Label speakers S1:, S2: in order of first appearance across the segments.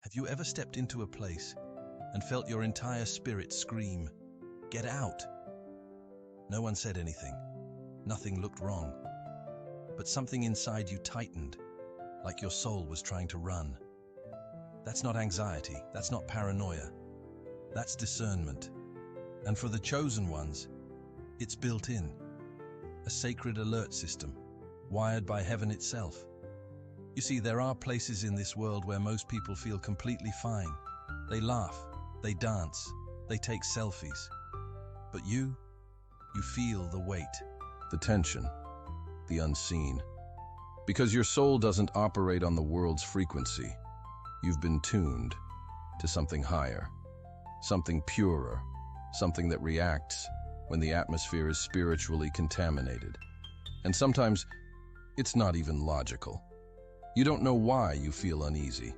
S1: Have you ever stepped into a place and felt your entire spirit scream, "Get out"? No one said anything. Nothing looked wrong. But something inside you tightened, like your soul was trying to run. That's not anxiety. That's not paranoia. That's discernment. And for the chosen ones, it's built in. A sacred alert system, wired by heaven itself. You see, there are places in this world where most people feel completely fine. They laugh, they dance, they take selfies. But you feel the weight, the tension, the unseen. Because your soul doesn't operate on the world's frequency. You've been tuned to something higher, something purer, something that reacts when the atmosphere is spiritually contaminated. And sometimes it's not even logical. You don't know why you feel uneasy.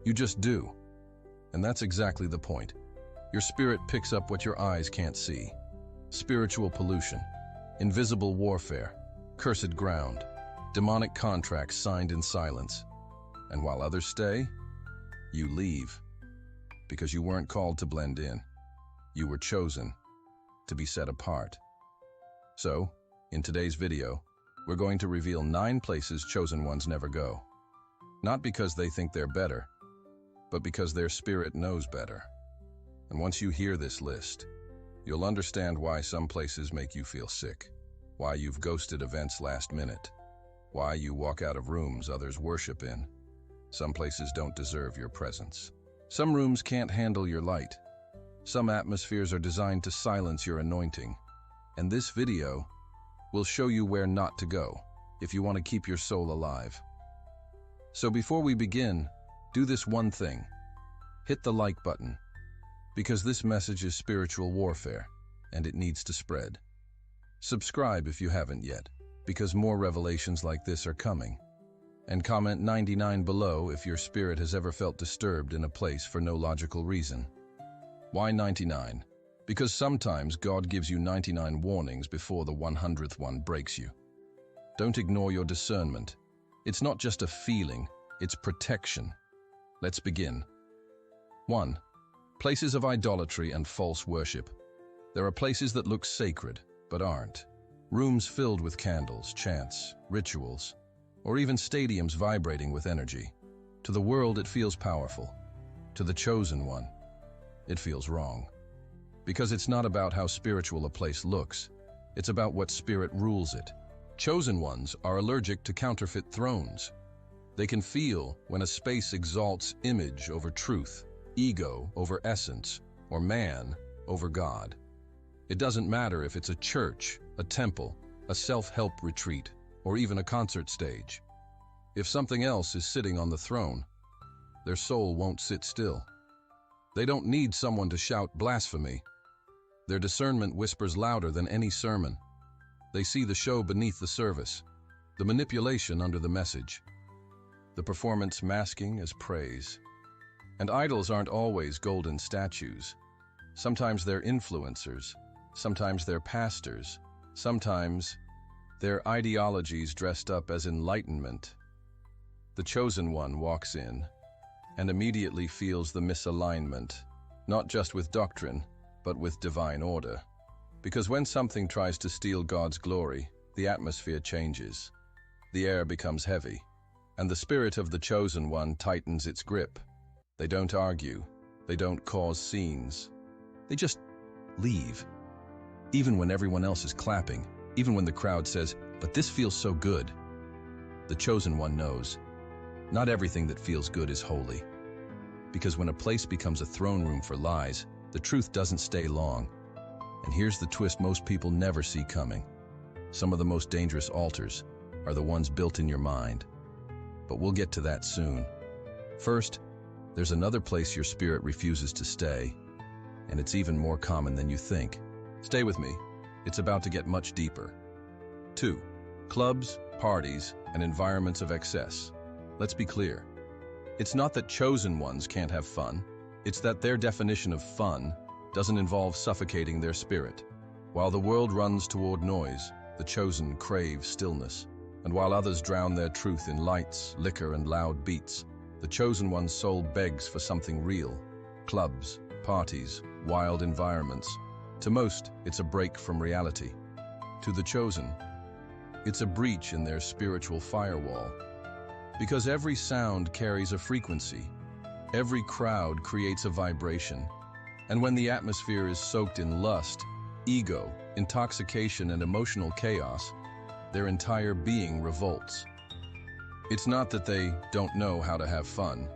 S1: You just do. And that's exactly the point. Your spirit picks up what your eyes can't see. Spiritual pollution, invisible warfare, cursed ground, demonic contracts signed in silence. And while others stay, you leave. Because you weren't called to blend in. You were chosen to be set apart. So, in today's video, we're going to reveal 9 places chosen ones never go. Not because they think they're better, but because their spirit knows better. And once you hear this list, you'll understand why some places make you feel sick, why you've ghosted events last minute, why you walk out of rooms others worship in. Some places don't deserve your presence. Some rooms can't handle your light. Some atmospheres are designed to silence your anointing. And this video will show you where not to go if you want to keep your soul alive. So before we begin, do this one thing. Hit the like button, because this message is spiritual warfare, and it needs to spread. Subscribe if you haven't yet, because more revelations like this are coming. And comment 99 below if your spirit has ever felt disturbed in a place for no logical reason. Why 99? Because sometimes God gives you 99 warnings before the 100th one breaks you. Don't ignore your discernment. It's not just a feeling, it's protection. Let's begin. 1. Places of idolatry and false worship. There are places that look sacred, but aren't. Rooms filled with candles, chants, rituals, or even stadiums vibrating with energy. To the world, it feels powerful. To the chosen one, it feels wrong. Because it's not about how spiritual a place looks, it's about what spirit rules it. Chosen ones are allergic to counterfeit thrones. They can feel when a space exalts image over truth, ego over essence, or man over God. It doesn't matter if it's a church, a temple, a self-help retreat, or even a concert stage. If something else is sitting on the throne, their soul won't sit still. They don't need someone to shout blasphemy. Their discernment whispers louder than any sermon. They see the show beneath the service, the manipulation under the message, the performance masking as praise. And idols aren't always golden statues. Sometimes they're influencers, sometimes they're pastors, sometimes they're ideologies dressed up as enlightenment. The chosen one walks in and immediately feels the misalignment, not just with doctrine, but with divine order. Because when something tries to steal God's glory, the atmosphere changes. The air becomes heavy, and the spirit of the chosen one tightens its grip. They don't argue. They don't cause scenes. They just leave. Even when everyone else is clapping, even when the crowd says, "But this feels so good." The chosen one knows, not everything that feels good is holy. Because when a place becomes a throne room for lies, the truth doesn't stay long. And here's the twist most people never see coming. Some of the most dangerous altars are the ones built in your mind. But we'll get to that soon. First, there's another place your spirit refuses to stay, and it's even more common than you think. Stay with me. It's about to get much deeper. 2. Clubs, parties, and environments of excess. Let's be clear. It's not that chosen ones can't have fun. It's that their definition of fun doesn't involve suffocating their spirit. While the world runs toward noise, the chosen crave stillness. And while others drown their truth in lights, liquor, and loud beats, The chosen one's soul begs for something real. Clubs, parties, wild environments. To most, it's a break from reality. To the chosen, it's a breach in their spiritual firewall. Because every sound carries a frequency. Every crowd creates a vibration. And when the atmosphere is soaked in lust, ego, intoxication, and emotional chaos, their entire being revolts. It's not that they don't know how to have fun.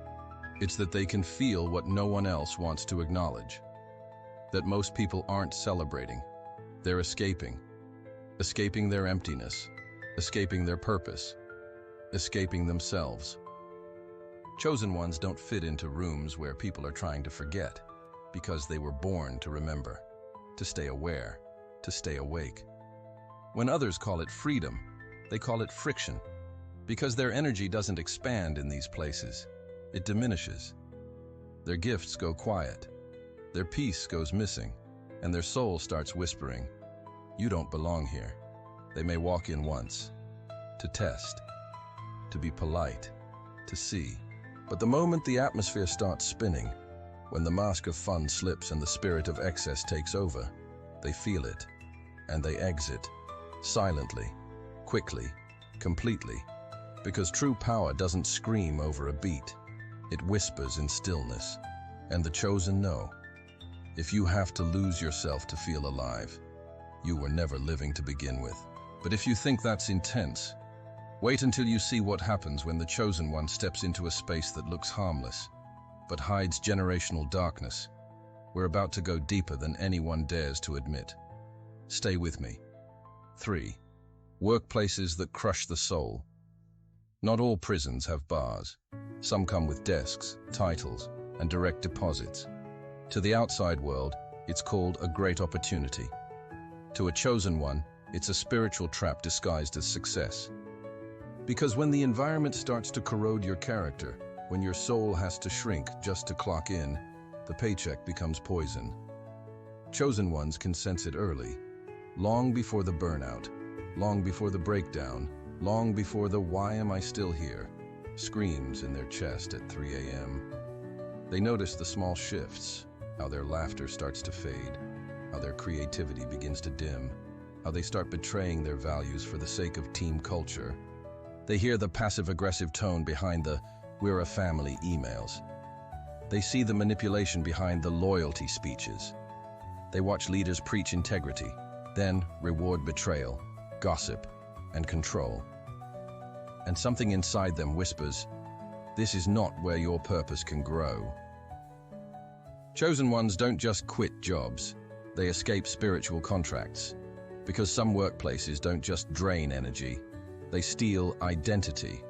S1: It's that they can feel what no one else wants to acknowledge. That most people aren't celebrating. They're escaping. Escaping their emptiness. Escaping their purpose. Escaping themselves. Chosen ones don't fit into rooms where people are trying to forget, because they were born to remember, to stay aware, to stay awake. When others call it freedom, they call it friction, because their energy doesn't expand in these places. It diminishes. Their gifts go quiet. Their peace goes missing, and their soul starts whispering, "You don't belong here." They may walk in once, to test, to be polite, to see. But the moment the atmosphere starts spinning, when the mask of fun slips and the spirit of excess takes over, they feel it, and they exit, silently, quickly, completely, because true power doesn't scream over a beat. It whispers in stillness, and the chosen know. If you have to lose yourself to feel alive, you were never living to begin with. But if you think that's intense, wait until you see what happens when the chosen one steps into a space that looks harmless, but hides generational darkness. We're about to go deeper than anyone dares to admit. Stay with me. 3. Workplaces that crush the soul. Not all prisons have bars. Some come with desks, titles, and direct deposits. To the outside world, it's called a great opportunity. To a chosen one, it's a spiritual trap disguised as success. Because when the environment starts to corrode your character, when your soul has to shrink just to clock in, the paycheck becomes poison. Chosen ones can sense it early, long before the burnout, long before the breakdown, long before the "why am I still here" screams in their chest at 3 a.m. They notice the small shifts, how their laughter starts to fade, how their creativity begins to dim, how they start betraying their values for the sake of team culture. They hear the passive-aggressive tone behind the "we're a family" emails. They see the manipulation behind the loyalty speeches. They watch leaders preach integrity, then reward betrayal, gossip, and control. And something inside them whispers, "This is not where your purpose can grow." Chosen ones don't just quit jobs, they escape spiritual contracts. Because some workplaces don't just drain energy, they steal identity.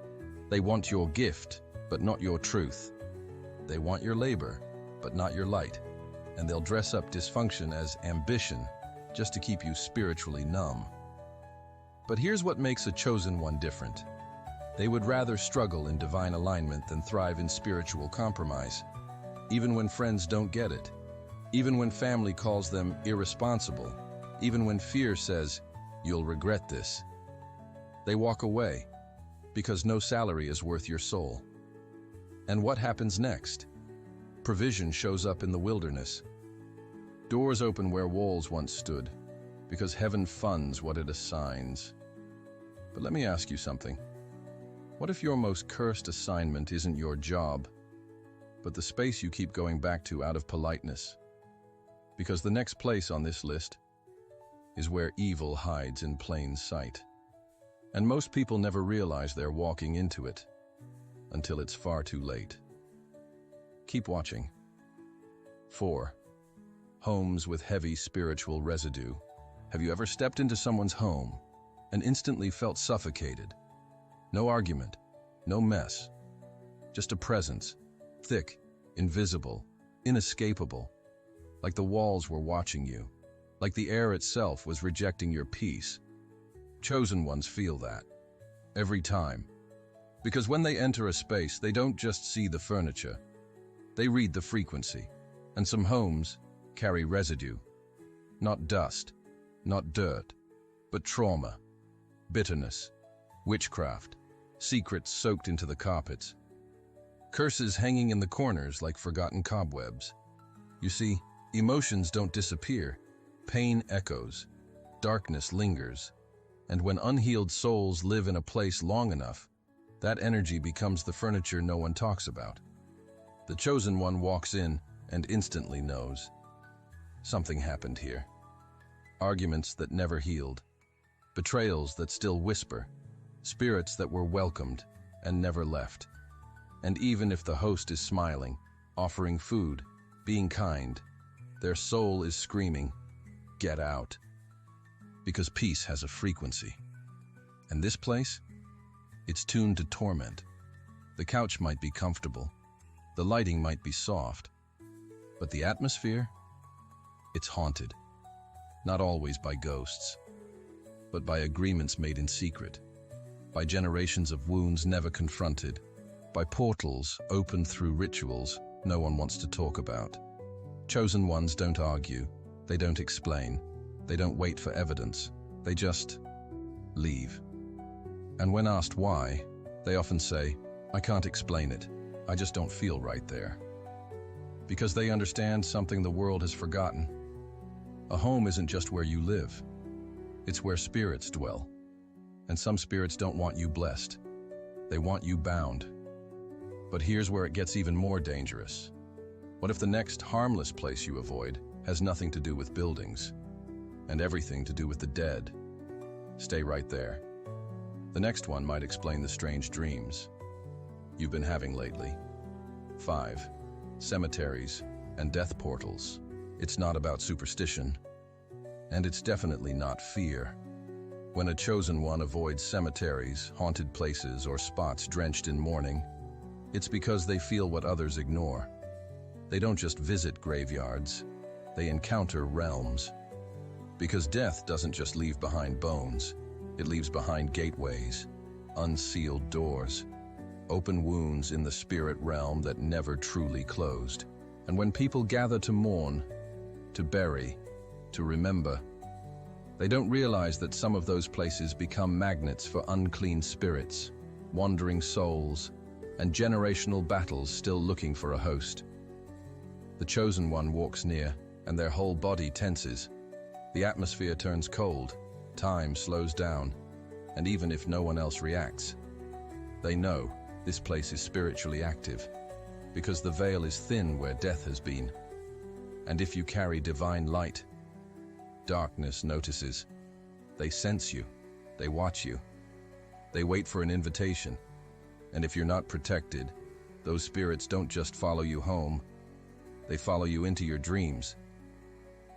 S1: They want your gift, but not your truth. They want your labor, but not your light. And they'll dress up dysfunction as ambition, just to keep you spiritually numb. But here's what makes a chosen one different. They would rather struggle in divine alignment than thrive in spiritual compromise. Even when friends don't get it. Even when family calls them irresponsible. Even when fear says, "You'll regret this." They walk away, because no salary is worth your soul. And what happens next? Provision shows up in the wilderness. Doors open where walls once stood, because heaven funds what it assigns. But let me ask you something. What if your most cursed assignment isn't your job, but the space you keep going back to out of politeness? Because the next place on this list is where evil hides in plain sight. And most people never realize they're walking into it until it's far too late. Keep watching. 4. Homes with heavy spiritual residue. Have you ever stepped into someone's home and instantly felt suffocated? No argument, no mess, just a presence, thick, invisible, inescapable, like the walls were watching you, like the air itself was rejecting your peace. Chosen ones feel that, every time. Because when they enter a space, they don't just see the furniture, they read the frequency. And some homes carry residue. Not dust, not dirt, but trauma, bitterness, witchcraft, secrets soaked into the carpets. curses hanging in the corners like forgotten cobwebs. You see, emotions don't disappear. Pain echoes, darkness lingers, and when unhealed souls live in a place long enough, that energy becomes the furniture no one talks about. The chosen one walks in and instantly knows. Something happened here. Arguments that never healed, betrayals that still whisper, spirits that were welcomed and never left. And even if the host is smiling, offering food, being kind, their soul is screaming, "Get out." Because peace has a frequency. And this place? It's tuned to torment. The couch might be comfortable, the lighting might be soft, but the atmosphere? It's haunted. Not always by ghosts, but by agreements made in secret, by generations of wounds never confronted, by portals opened through rituals no one wants to talk about. Chosen ones don't argue, they don't explain, they don't wait for evidence, they just leave. And when asked why, they often say, "I can't explain it, I just don't feel right there." Because they understand something the world has forgotten. A home isn't just where you live, it's where spirits dwell. And some spirits don't want you blessed, they want you bound. But here's where it gets even more dangerous. What if the next harmless place you avoid has nothing to do with buildings, and everything to do with the dead? Stay right there. The next one might explain the strange dreams you've been having lately. 5. Cemeteries and death portals. It's not about superstition, and it's definitely not fear. When a chosen one avoids cemeteries, haunted places, or spots drenched in mourning, it's because they feel what others ignore. They don't just visit graveyards, they encounter realms. Because death doesn't just leave behind bones, it leaves behind gateways, unsealed doors, open wounds in the spirit realm that never truly closed. And when people gather to mourn, to bury, to remember, they don't realize that some of those places become magnets for unclean spirits, wandering souls, and generational battles still looking for a host. The chosen one walks near, and their whole body tenses. The atmosphere turns cold, time slows down, and even if no one else reacts, they know this place is spiritually active, because the veil is thin where death has been. And if you carry divine light, darkness notices. They sense you, they watch you, they wait for an invitation. And if you're not protected, those spirits don't just follow you home, they follow you into your dreams.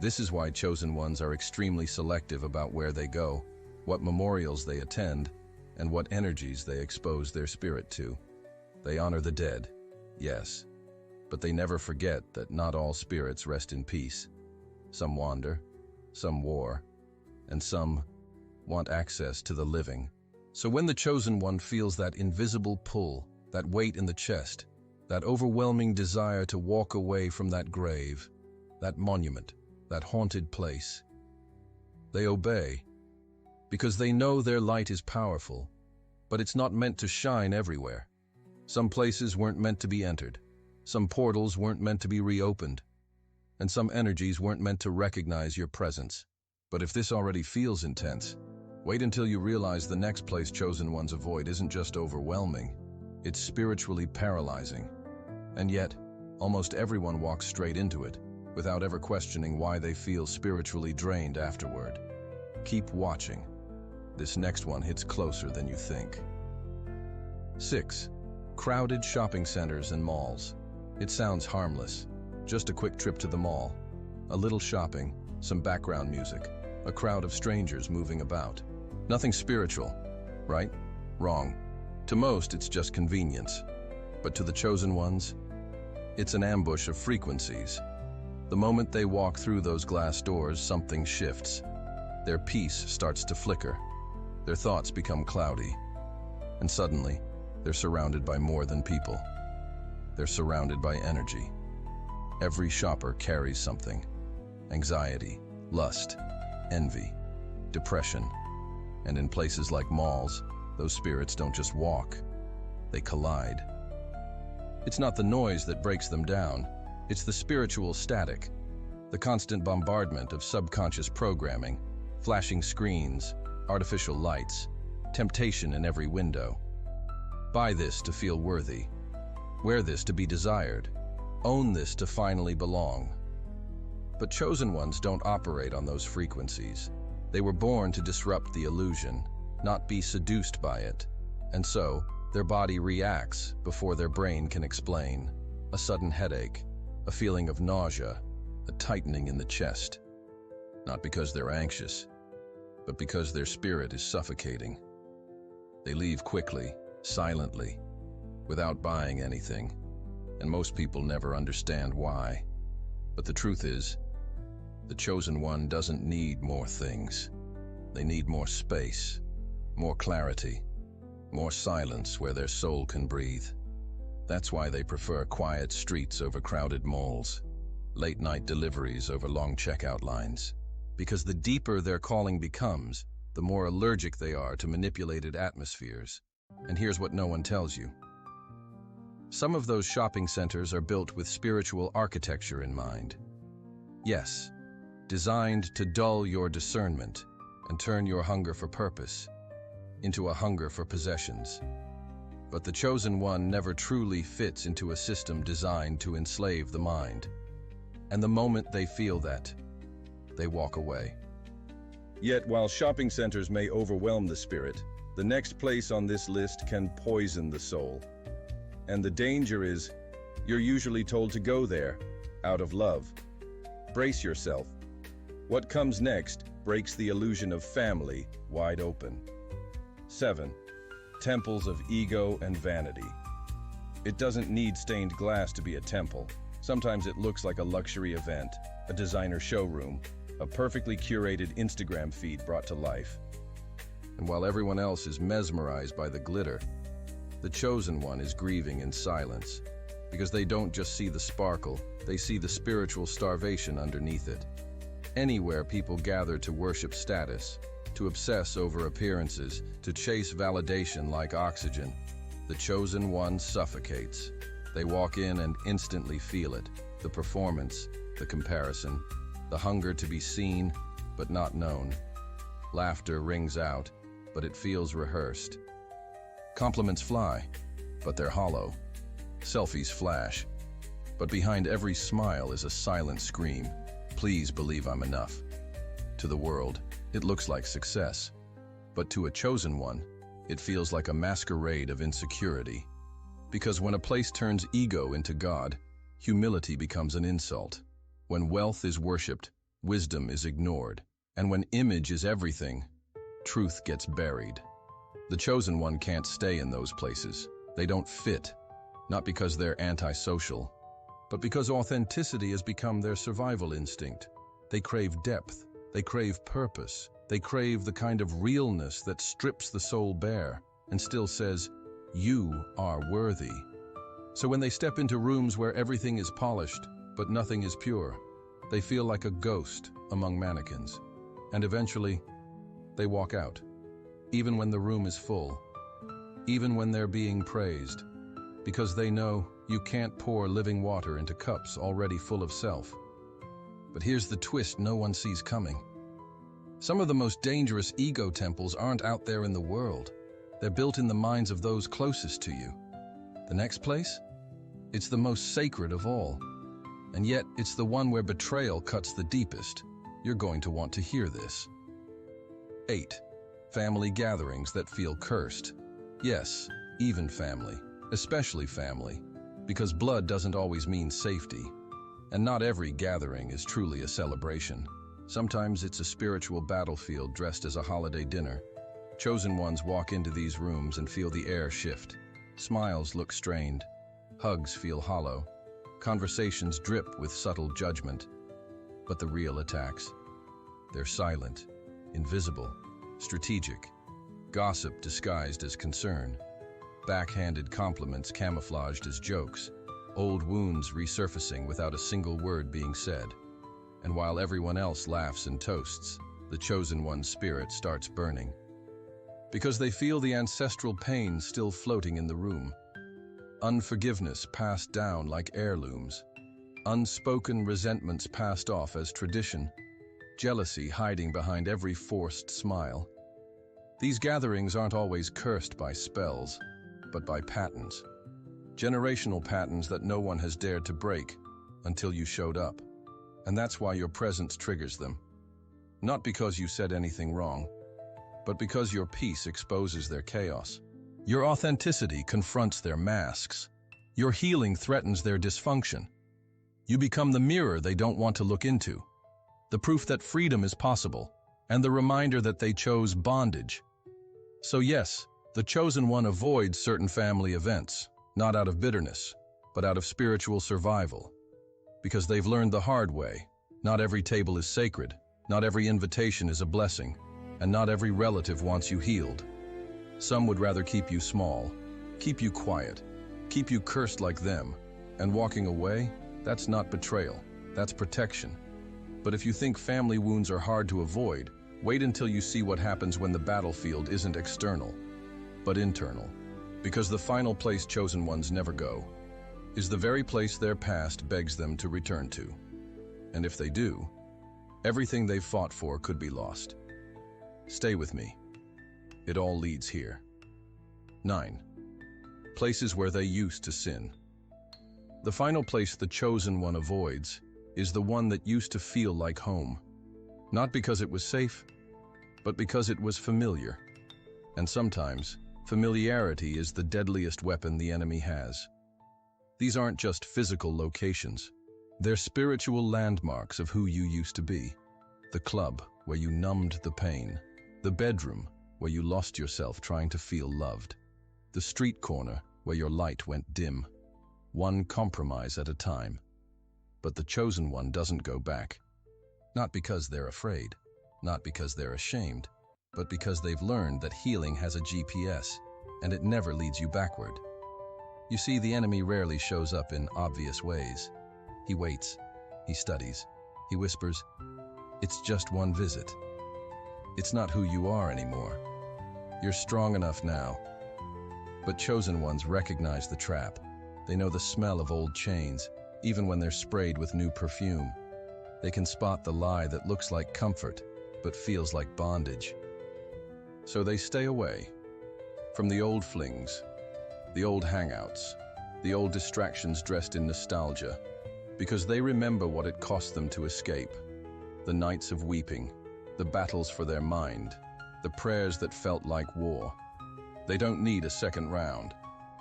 S1: This is why chosen ones are extremely selective about where they go, what memorials they attend, and what energies they expose their spirit to. They honor the dead, yes, but they never forget that not all spirits rest in peace. Some wander, some war, and some want access to the living. So when the chosen one feels that invisible pull, that weight in the chest, that overwhelming desire to walk away from that grave, that monument, that haunted place, they obey, because they know their light is powerful, but it's not meant to shine everywhere. Some places weren't meant to be entered, some portals weren't meant to be reopened, and some energies weren't meant to recognize your presence. But if this already feels intense, wait until you realize the next place chosen ones avoid isn't just overwhelming, it's spiritually paralyzing. And yet, almost everyone walks straight into it, without ever questioning why they feel spiritually drained afterward. Keep watching. This next one hits closer than you think. 6. Crowded shopping centers and malls. It sounds harmless. Just a quick trip to the mall. A little shopping, some background music, a crowd of strangers moving about. Nothing spiritual, right? Wrong. To most, it's just convenience. But to the chosen ones, it's an ambush of frequencies. The moment they walk through those glass doors, something shifts. Their peace starts to flicker. Their thoughts become cloudy. And suddenly, they're surrounded by more than people. They're surrounded by energy. Every shopper carries something. Anxiety, lust, envy, depression. And in places like malls, those spirits don't just walk, they collide. It's not the noise that breaks them down. It's the spiritual static, the constant bombardment of subconscious programming, flashing screens, artificial lights, temptation in every window. Buy this to feel worthy. Wear this to be desired. Own this to finally belong. But chosen ones don't operate on those frequencies. They were born to disrupt the illusion, not be seduced by it. And so, their body reacts before their brain can explain. A sudden headache, a feeling of nausea, a tightening in the chest. Not because they're anxious, but because their spirit is suffocating. They leave quickly, silently, without buying anything, and most people never understand why. But the truth is, the chosen one doesn't need more things. They need more space, more clarity, more silence where their soul can breathe. That's why they prefer quiet streets over crowded malls, late-night deliveries over long checkout lines. Because the deeper their calling becomes, the more allergic they are to manipulated atmospheres. And here's what no one tells you. Some of those shopping centers are built with spiritual architecture in mind. Yes, designed to dull your discernment and turn your hunger for purpose into a hunger for possessions. But the chosen one never truly fits into a system designed to enslave the mind. And the moment they feel that, they walk away. Yet, while shopping centers may overwhelm the spirit, the next place on this list can poison the soul. And the danger is, you're usually told to go there, out of love. Brace yourself. What comes next breaks the illusion of family wide open. 7. Temples of ego and vanity. It doesn't need stained glass to be a temple. Sometimes it looks like a luxury event, a designer showroom, a perfectly curated Instagram feed brought to life. And while everyone else is mesmerized by the glitter, the chosen one is grieving in silence, because they don't just see the sparkle, they see the spiritual starvation underneath it. Anywhere people gather to worship status, to obsess over appearances, to chase validation like oxygen, the chosen one suffocates. They walk in and instantly feel it, the performance, the comparison, the hunger to be seen but not known. Laughter rings out, but it feels rehearsed. Compliments fly, but they're hollow. Selfies flash, but behind every smile is a silent scream. Please believe I'm enough. To the world, it looks like success, but to a chosen one, it feels like a masquerade of insecurity. Because when a place turns ego into God, humility becomes an insult. When wealth is worshipped, wisdom is ignored. And when image is everything, truth gets buried. The chosen one can't stay in those places. They don't fit, not because they're antisocial, but because authenticity has become their survival instinct. They crave depth. They crave purpose. They crave the kind of realness that strips the soul bare and still says, "You are worthy." So when they step into rooms where everything is polished, but nothing is pure, they feel like a ghost among mannequins. And eventually, they walk out, even when the room is full, even when they're being praised, because they know you can't pour living water into cups already full of self. But here's the twist no one sees coming. Some of the most dangerous ego temples aren't out there in the world. They're built in the minds of those closest to you. The next place? It's the most sacred of all. And yet, it's the one where betrayal cuts the deepest. You're going to want to hear this. 8. Family gatherings that feel cursed. Yes, even family, especially family, because blood doesn't always mean safety. And not every gathering is truly a celebration. Sometimes it's a spiritual battlefield dressed as a holiday dinner. Chosen ones walk into these rooms and feel the air shift. Smiles look strained. Hugs feel hollow. Conversations drip with subtle judgment. But the real attacks, they're silent, invisible, strategic. Gossip disguised as concern. Backhanded compliments camouflaged as jokes. Old wounds resurfacing without a single word being said. And while everyone else laughs and toasts, the chosen one's spirit starts burning. Because they feel the ancestral pain still floating in the room.
S2: unforgiveness passed down like heirlooms, unspoken resentments passed off as tradition, jealousy hiding behind every forced smile. These gatherings aren't always cursed by spells, but by patterns. Generational patterns that no one has dared to break until you showed up. And that's why your presence triggers them. Not because you said anything wrong, but because your peace exposes their chaos. Your authenticity confronts their masks. Your healing threatens their dysfunction. You become the mirror they don't want to look into, the proof that freedom is possible, and the reminder that they chose bondage. So yes, the chosen one avoids certain family events, not out of bitterness, but out of spiritual survival. Because they've learned the hard way, not every table is sacred, not every invitation is a blessing, and not every relative wants you healed. Some would rather keep you small, keep you quiet, keep you cursed like them, and walking away, that's not betrayal, that's protection. But if you think family wounds are hard to avoid, wait until you see what happens when the battlefield isn't external, but internal. Because the final place chosen ones never go is the very place their past begs them to return to. And if they do, everything they've fought for could be lost. Stay with me. It all leads here. 9. Places where they used to sin. The final place the chosen one avoids is the one that used to feel like home. Not because it was safe, but because it was familiar. And sometimes, familiarity is the deadliest weapon the enemy has. These aren't just physical locations. They're spiritual landmarks of who you used to be. The club where you numbed the pain. The bedroom where you lost yourself trying to feel loved. The street corner where your light went dim. One compromise at a time. But the chosen one doesn't go back. Not because they're afraid, not because they're ashamed, but because they've learned that healing has a GPS, and it never leads you backward. You see, the enemy rarely shows up in obvious ways. He waits, he studies, he whispers, "It's just one visit." It's not who you are anymore. You're strong enough now. But chosen ones recognize the trap. They know the smell of old chains, even when they're sprayed with new perfume. They can spot the lie that looks like comfort, but feels like bondage. So they stay away from the old flings, the old hangouts, the old distractions dressed in nostalgia, because they remember what it cost them to escape. The nights of weeping, the battles for their mind, the prayers that felt like war. They don't need a second round.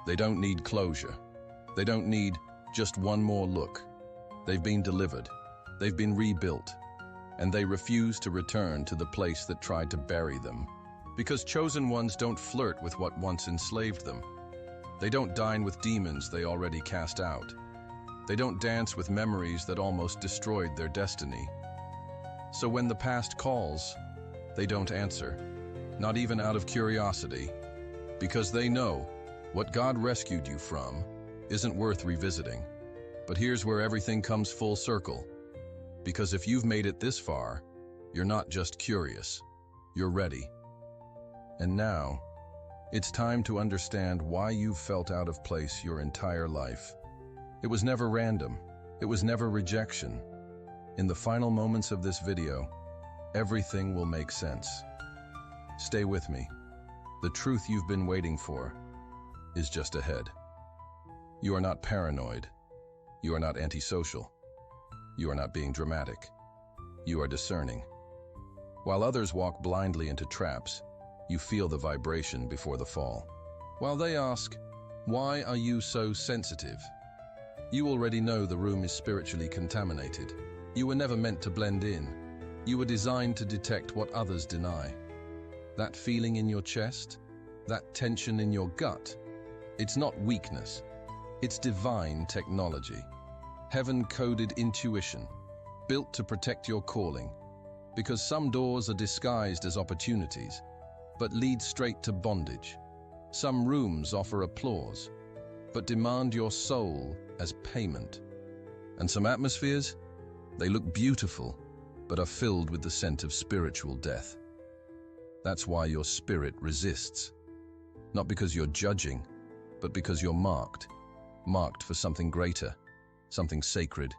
S2: They don't need closure. They don't need just one more look. They've been delivered. They've been rebuilt. And they refuse to return to the place that tried to bury them. Because chosen ones don't flirt with what once enslaved them. They don't dine with demons they already cast out. They don't dance with memories that almost destroyed their destiny. So when the past calls, they don't answer, not even out of curiosity, because they know what God rescued you from isn't worth revisiting. But here's where everything comes full circle. Because if you've made it this far, you're not just curious, you're ready. And now, it's time to understand why you've felt out of place your entire life. It was never random. It was never rejection. In the final moments of this video, everything will make sense. Stay with me. The truth you've been waiting for is just ahead. You are not paranoid. You are not antisocial. You are not being dramatic. You are discerning. While others walk blindly into traps, you feel the vibration before the fall. While they ask, "Why are you so sensitive?" you already know the room is spiritually contaminated. You were never meant to blend in. You were designed to detect what others deny. That feeling in your chest, that tension in your gut, it's not weakness. It's divine technology. Heaven-coded intuition, built to protect your calling. Because some doors are disguised as opportunities, but lead straight to bondage. Some rooms offer applause, but demand your soul as payment. And some atmospheres, they look beautiful, but are filled with the scent of spiritual death. That's why your spirit resists. Not because you're judging, but because you're marked. marked for something greater, something sacred.